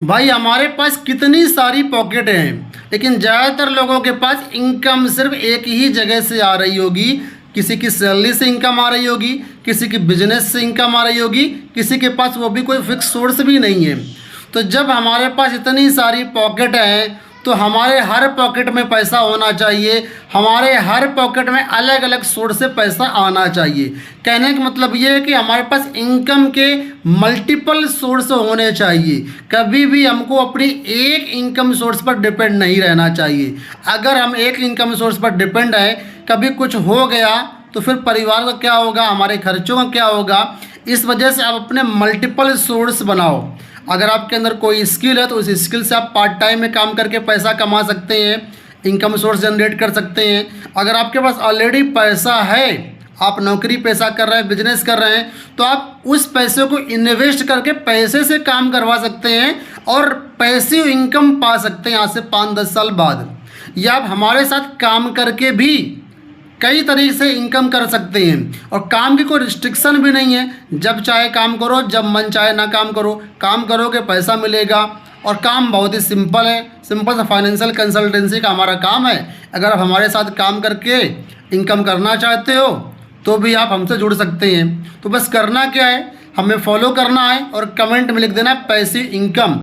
भाई हमारे पास कितनी सारी पॉकेट हैं, लेकिन ज़्यादातर लोगों के पास इनकम सिर्फ एक ही जगह से आ रही होगी। किसी की सैलरी से इनकम आ रही होगी, किसी की बिजनेस से इनकम आ रही होगी, किसी के पास वो भी कोई फिक्स सोर्स भी नहीं है। तो जब हमारे पास इतनी सारी पॉकेट हैं तो हमारे हर पॉकेट में पैसा होना चाहिए, हमारे हर पॉकेट में अलग अलग सोर्स से पैसा आना चाहिए। कहने का मतलब ये है कि हमारे पास इनकम के मल्टीपल सोर्स होने चाहिए। कभी भी हमको अपनी एक इनकम सोर्स पर डिपेंड नहीं रहना चाहिए। अगर हम एक इनकम सोर्स पर डिपेंड है, कभी कुछ हो गया तो फिर परिवार का क्या होगा, हमारे खर्चों का क्या होगा। इस वजह से आप अपने मल्टीपल सोर्स बनाओ। अगर आपके अंदर कोई स्किल है तो उस स्किल से आप पार्ट टाइम में काम करके पैसा कमा सकते हैं, इनकम सोर्स जनरेट कर सकते हैं। अगर आपके पास ऑलरेडी पैसा है, आप नौकरी पैसा कर रहे हैं, बिजनेस कर रहे हैं, तो आप उस पैसे को इन्वेस्ट करके पैसे से काम करवा सकते हैं और पैसिव इनकम पा सकते हैं आज से 5-10 साल बाद। या आप हमारे साथ काम करके भी कई तरीके से इनकम कर सकते हैं और काम की कोई रिस्ट्रिक्शन भी नहीं है। जब चाहे काम करो, जब मन चाहे ना काम करो, काम करोगे पैसा मिलेगा। और काम बहुत ही सिंपल है, सिंपल सा फाइनेंशियल कंसल्टेंसी का हमारा काम है। अगर आप हमारे साथ काम करके इनकम करना चाहते हो तो भी आप हमसे जुड़ सकते हैं। तो बस करना क्या है, हमें फॉलो करना है और कमेंट में लिख देना पैसिव इनकम।